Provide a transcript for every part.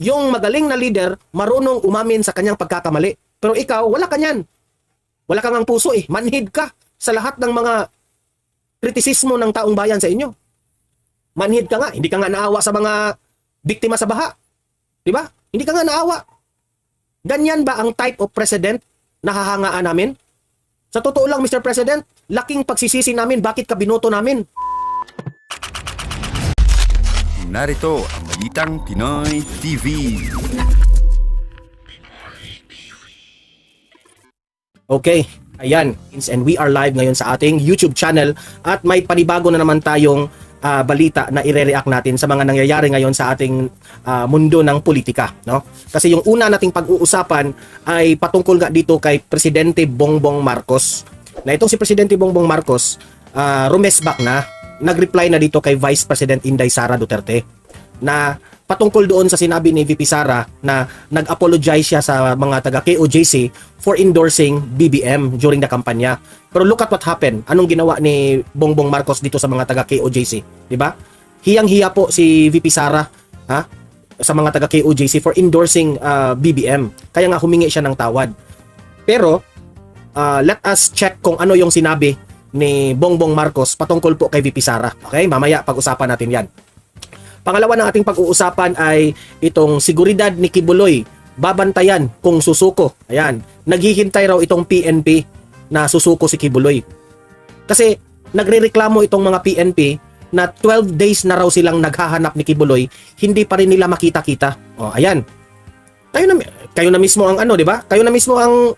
Yung magaling na leader, marunong umamin sa kanyang pagkakamali. Pero ikaw, wala ka niyan. Wala kang ang puso eh. Manhid ka sa lahat ng mga kritisismo ng taong bayan sa inyo. Manhid ka nga. Hindi ka nga naawa sa mga biktima sa baha. Diba? Hindi ka nga naawa. Ganyan ba ang type of president na hahangaan namin? Sa totoo lang, Mr. President, laking pagsisisi namin bakit ka binoto namin. Narito ang Balitang Pinoy TV. Okay, ayan. And we are live ngayon sa ating YouTube channel at may panibago na naman tayong balita na ire-react natin sa mga nangyayari ngayon sa ating mundo ng politika, no? Kasi yung una nating pag-uusapan ay patungkol nga dito kay Presidente Bongbong Marcos. Na itong si Presidente Bongbong Marcos, rumesback na, nag-reply na dito kay Vice President Inday Sara Duterte na patungkol doon sa sinabi ni VP Sara na nag-apologize siya sa mga taga KOJC for endorsing BBM during the kampanya. Pero look at what happened. Anong ginawa ni Bongbong Marcos dito sa mga taga KOJC, di ba? Hiyang-hiya po si VP Sara, ha? Sa mga taga KOJC for endorsing BBM. Kaya nga humingi siya ng tawad. Pero let us check kung ano yung sinabi ni Bongbong Marcos patungkol po kay VP Sara. Okay? Mamaya pag-usapan natin 'yan. Pangalawa ng ating pag-uusapan ay itong seguridad ni Kibuloy. Babantayan kung susuko. Ayan. Naghihintay raw itong PNP na susuko si Kibuloy. Kasi nagrereklamo itong mga PNP na 12 days na raw silang naghahanap ni Kibuloy, hindi pa rin nila makita-kita. O, ayan. Kayo na mismo ang ano, di ba? Kayo na mismo ang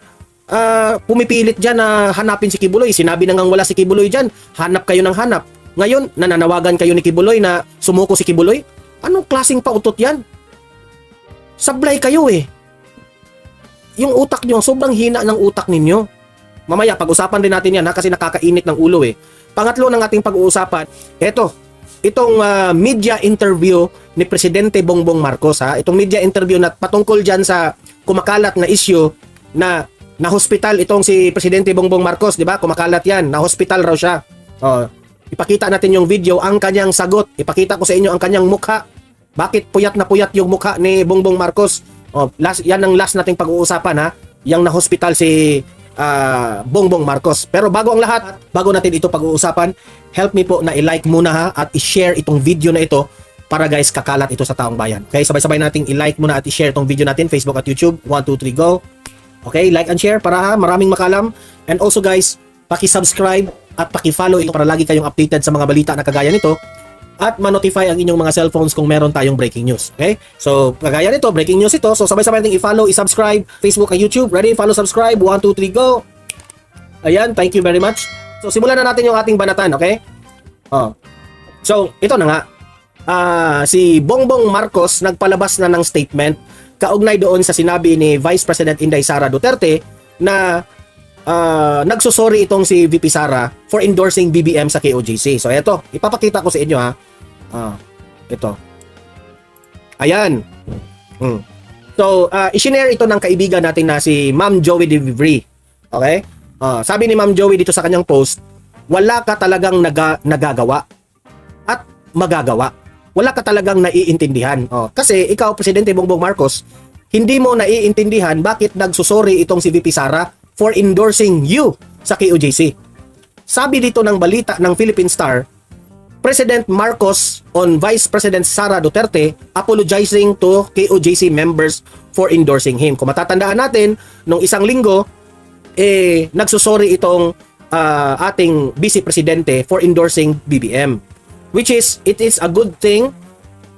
pumipilit dyan na hanapin si Kibuloy. Sinabi na nga wala si Kibuloy dyan. Hanap kayo ng hanap. Ngayon, nananawagan kayo ni Kibuloy na sumuko si Kibuloy? Anong klaseng pautot yan? Sablay kayo eh. Yung utak nyo, sobrang hina ng utak ninyo. Mamaya, pag-usapan din natin yan ha, kasi nakakainit ng ulo eh. Pangatlo ng ating pag-uusapan, itong media interview ni Presidente Bongbong Marcos ha. Itong media interview na patungkol dyan sa kumakalat na issue na na-hospital itong si Presidente Bongbong Marcos, di ba? Kumakalat yan, na-hospital raw siya. Ipakita natin yung video, ang kanyang sagot. Ipakita ko sa inyo ang kanyang mukha. Bakit puyat na puyat yung mukha ni Bongbong Marcos? Yan ang last nating pag-uusapan ha. Yang na-hospital si Bongbong Marcos. Pero bago ang lahat, bago natin ito pag-uusapan, help me po na i-like muna ha at i-share itong video na ito para guys kakalat ito sa taong bayan. Okay, sabay-sabay nating i-like muna at i-share itong video natin, Facebook at YouTube. 1, 2, 3, go! Okay, like and share para maraming makalam. And also guys, paki-subscribe at paki-follow ito para lagi kayong updated sa mga balita na kagaya nito at ma-notify ang inyong mga cellphones kung meron tayong breaking news. Okay? So, kagaya nito, breaking news ito. So, sabay-sabay nating i-follow, i-subscribe, Facebook at YouTube. Ready? Follow, subscribe. 1, 2, 3, go! Ayan, thank you very much. So, simulan na natin yung ating banatan, okay? So, ito na nga. Si Bongbong Marcos nagpalabas na ng statement kaugnay doon sa sinabi ni Vice President Inday Sara Duterte na nagsusorry itong si VP Sara for endorsing BBM sa KOJC. So eto, ipapakita ko sa inyo ha. Ito. Ayan. So, i-share ito ng kaibigan natin na si Ma'am Joey De Vivry. Okay? Sabi ni Ma'am Joey dito sa kanyang post, wala ka talagang nagagawa at magagawa. Wala ka talagang naiintindihan. Kasi ikaw, Presidente Bongbong Marcos, hindi mo naiintindihan bakit nagsusorry itong si VP Sara for endorsing you sa KOJC. Sabi dito ng balita ng Philippine Star, President Marcos on Vice President Sara Duterte apologizing to KOJC members for endorsing him. Kung matatandaan natin, nung isang linggo, nagsusorry itong ating Vice Presidente for endorsing BBM. Which is, it is a good thing.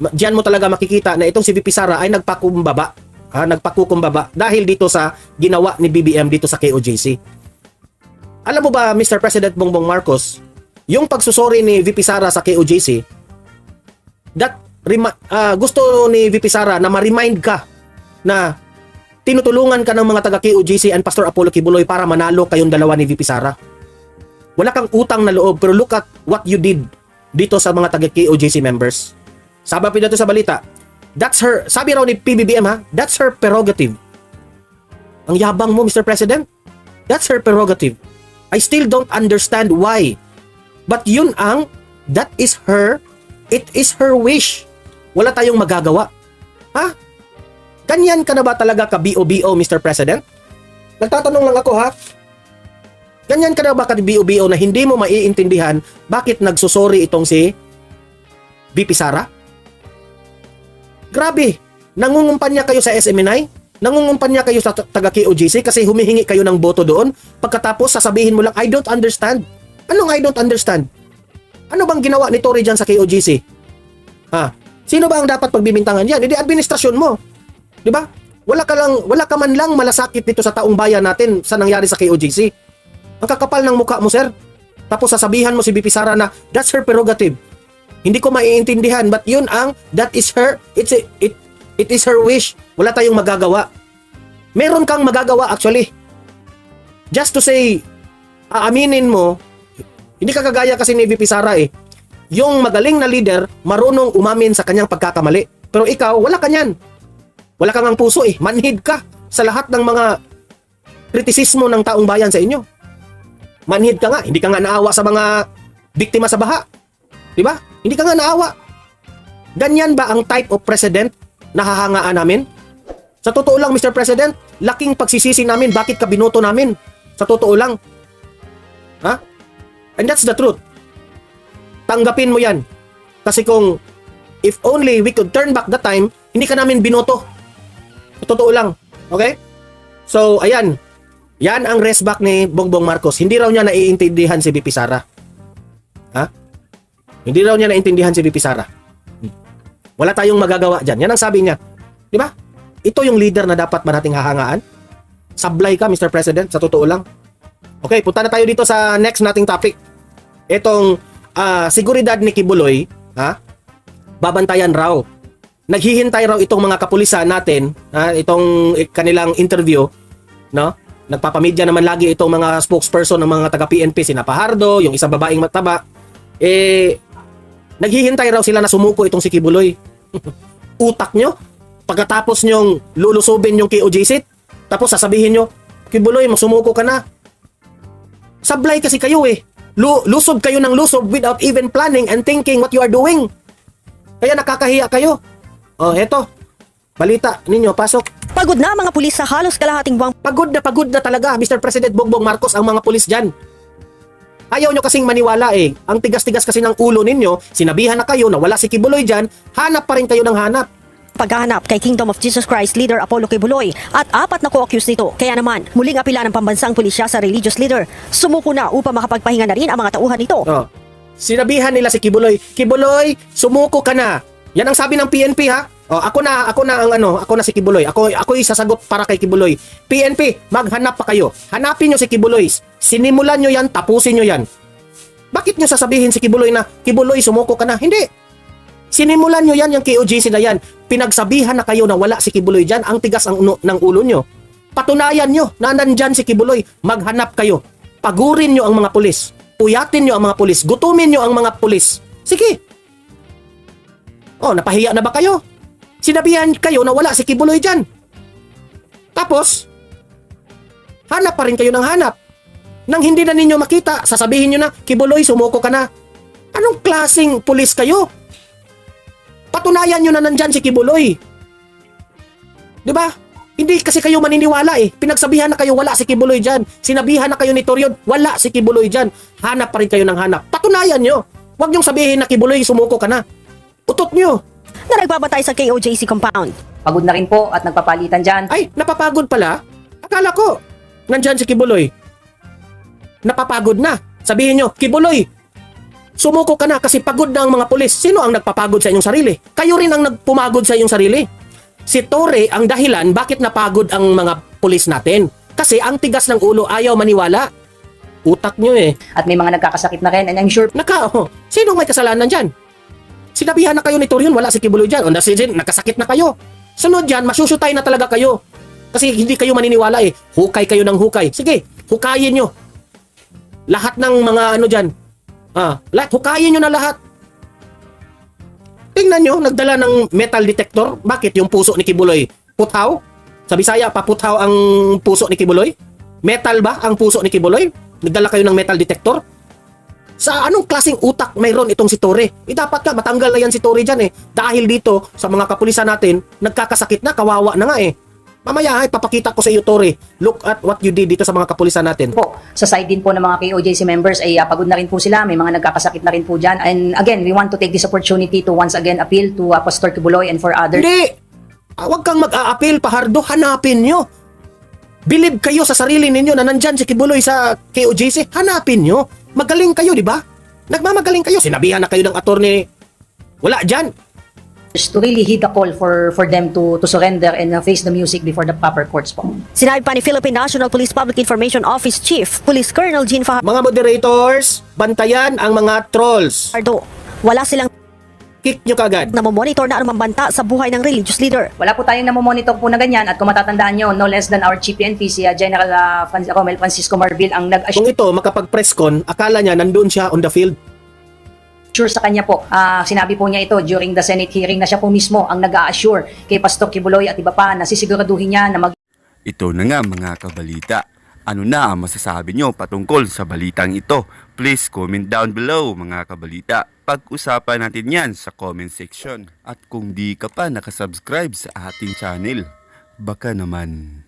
Diyan mo talaga makikita na itong si VP Sara ay nagpakukumbaba dahil dito sa ginawa ni BBM dito sa KOJC. Alam mo ba, Mr. President Bongbong Marcos, yung pagsusori ni VP Sara sa KOJC, gusto ni VP Sara na ma-remind ka na tinutulungan ka ng mga taga KOJC and Pastor Apollo Kibuloy para manalo kayong dalawa ni VP Sara. Wala kang utang na loob, pero look at what you did dito sa mga taga KOJC members. Sabi pa dito sa balita, that's her, sabi raw ni PBBM ha, that's her prerogative. Ang yabang mo, Mr. President. That's her prerogative. I still don't understand why. But yun that is her, it is her wish. Wala tayong magagawa. Ha? Ganyan ka na ba talaga ka BO-BO, Mr. President? Nagtatanong lang ako, ha? Ganyan ka na ba ka BO-BO na hindi mo maiintindihan bakit nagsusori itong si VP Sara? Grabe, nangungumpanya kayo sa SMNI? Nangungumpanya kayo sa taga KOGC kasi humihingi kayo ng boto doon? Pagkatapos sasabihin mo lang, I don't understand. Anong I don't understand? Ano bang ginawa ni Tory dyan sa KOGC? Ha? Sino ba ang dapat pagbibintangan yan? Hindi administrasyon mo. Di ba? Wala ka man lang malasakit dito sa taong bayan natin sa nangyari sa KOGC. Ang kakapal ng mukha mo, sir. Tapos sasabihan mo si VP Sara na that's her prerogative. Hindi ko maiintindihan, but yun that is her, it is her wish. Wala tayong magagawa. Meron kang magagawa actually. Just to say, aaminin mo, hindi ka kagaya kasi ni VP Sara eh. Yung magaling na leader, marunong umamin sa kanyang pagkakamali. Pero ikaw, wala ka niyan. Wala kang ang puso eh. Manhid ka sa lahat ng mga kritisismo ng taong bayan sa inyo. Manhid ka nga. Hindi ka nga naawa sa mga biktima sa baha. Diba? Hindi ka nga naawa. Ganyan ba ang type of president na hahangaan namin? Sa totoo lang, Mr. President, laking pagsisisi namin bakit ka binoto namin. Sa totoo lang. Ha? And that's the truth. Tanggapin mo yan. Kasi kung if only we could turn back the time, hindi ka namin binoto. Sa totoo lang. Okay? So, ayan. Yan ang rest back ni Bongbong Marcos. Hindi raw niya naiintindihan si VP Sara. Ha? Hindi raw niya naiintindihan si VP Sara. Wala tayong magagawa dyan. Yan ang sabi niya. Di ba? Ito yung leader na dapat ba nating hahangaan? Sablay ka, Mr. President. Sa totoo lang. Okay, punta na tayo dito sa next nating topic. Itong seguridad ni Kibuloy, ha? Babantayan raw. Naghihintay raw itong mga kapulisan natin, itong kanilang interview, no? Nagpapamedya naman lagi itong mga spokesperson ng mga taga-PNP, sina Pahardo, yung isang babaeng mataba. Naghihintay raw sila na sumuko itong si Kibuloy. Utak nyo? Pagkatapos nyong lulusobin yung KOJC, tapos sasabihin nyo, Kibuloy, sumuko ka na. Sablay kasi kayo eh. Lusob kayo ng lusob without even planning and thinking what you are doing. Kaya nakakahiya kayo. Oh, eto. Balita ninyo, pasok. Pagod na ang mga pulis sa halos kalahating buwang. Pagod na talaga, Mr. President Bongbong Marcos, ang mga pulis dyan. Ayaw nyo kasing maniwala eh. Ang tigas-tigas kasi ng ulo ninyo, sinabihan na kayo na wala si Kibuloy dyan, hanap pa rin kayo ng hanap. Paghahanap kay Kingdom of Jesus Christ leader Apollo Kibuloy at 4 na co-accused nito. Kaya naman, muling apila ng pambansang pulisya sa religious leader. Sumuko na upang makapagpahinga na rin ang mga tauhan nito. Oh. Sinabihan nila si Kibuloy, Kibuloy, sumuko ka na. Yan ang sabi ng PNP ha. Oh, ako na si Kibuloy. Ako sasagot para kay Kibuloy. PNP, maghanap pa kayo. Hanapin nyo si Kibuloy. Sinimulan nyo yan, tapusin nyo yan. Bakit nyo sasabihin si Kibuloy na, Kibuloy, sumuko ka na? Hindi. Sinimulan nyo yan, yung KOGC na yan. Pinagsabihan na kayo na wala si Kibuloy dyan. Ang tigas ng ulo nyo. Patunayan nyo na nandyan si Kibuloy. Maghanap kayo. Pagurin nyo ang mga pulis. Puyatin nyo ang mga pulis. Gutumin nyo ang mga pulis. Sige. Oh, napahiya na ba kayo? Sinabihan kayo na wala si Kibuloy dyan. Tapos, hanap pa rin kayo ng hanap. Nang hindi na ninyo makita, sasabihin nyo na, Kibuloy, sumuko ka na. Anong klaseng pulis kayo? Patunayan nyo na nandyan si Kibuloy. Diba? Hindi kasi kayo maniniwala eh. Pinagsabihan na kayo wala si Kibuloy dyan. Sinabihan na kayo ni Torion, wala si Kibuloy dyan. Hanap pa rin kayo ng hanap. Patunayan nyo. Huwag nyong sabihin na Kibuloy, sumuko ka na. Utot nyo. Na nagbabantay sa KOJC compound. Pagod na rin po at nagpapalitan dyan. Ay, napapagod pala? Akala ko, nandyan si Kibuloy. Napapagod na. Sabihin nyo, Kibuloy, sumuko ka na kasi pagod na ang mga pulis. Sino ang nagpapagod sa inyong sarili? Kayo rin ang nagpumagod sa inyong sarili. Si Torre ang dahilan bakit napagod ang mga pulis natin. Kasi ang tigas ng ulo ayaw maniwala. Utak nyo eh. At may mga nagkakasakit na rin and I'm sure Sino may kasalanan dyan? Sinabihan na kayo ni Torion, wala si Kibuloy dyan. O nakasakit na kayo. Sunod dyan, masusutay na talaga kayo. Kasi hindi kayo maniniwala eh. Hukay kayo ng hukay. Sige, hukayin nyo. Lahat ng mga dyan. Lahat, hukayin nyo na lahat. Tingnan nyo, nagdala ng metal detector. Bakit yung puso ni Kibuloy? Puthaw? Sa Bisaya, paputhaw ang puso ni Kibuloy? Metal ba ang puso ni Kibuloy? Nagdala kayo ng metal detector? Sa anong klaseng utak mayroon itong si Torre? Dapat ka matanggal na yan si Torre dyan dahil dito sa mga kapulisan natin nagkakasakit na, kawawa na nga Mamaya papakita ko sa iyo Torre. Look at what you did dito sa mga kapulisan natin. Po, sa side din po ng mga KOJC members ay pagod na rin po sila. May mga nagkakasakit na rin po dyan. And again, we want to take this opportunity to once again appeal to Pastor Kibuloy and for others. Hindi! Huwag kang mag-a-appeal, Pahardo. Hanapin nyo. Believe kayo sa sarili ninyo na nandyan si Kibuloy sa KOJC. Hanapin nyo. Magaling kayo, di ba? Nagmamagaling kayo. Sinabihan na kayo ng attorney. Wala dyan. To really heed the call for them to surrender and face the music before the proper courts po. Sinabi pa ni Philippine National Police Public Information Office Chief Police Colonel Jean Mga moderators, bantayan ang mga trolls. Fajardo, wala silang Kick nyo kagad. namomonitor na anumang banta sa buhay ng religious leader. Wala po tayong namomonitor po na ganyan at kung matatandaan nyo, no less than our Chief PNP, si General Romel Francisco Marbil ang nag-assure Kung ito makapag-press con, akala niya nandun siya on the field. sa kanya po. Sinabi po niya ito during the Senate hearing na siya po mismo ang nag-assure kay Pastor Kibuloy at iba pa na sisiguraduhin niya na Ito na nga mga kabalita. Ano na ang masasabi nyo patungkol sa balitang ito? Please comment down below mga kabalita. Pag-usapan natin yan sa comment section. At kung di ka pa nakasubscribe sa ating channel, baka naman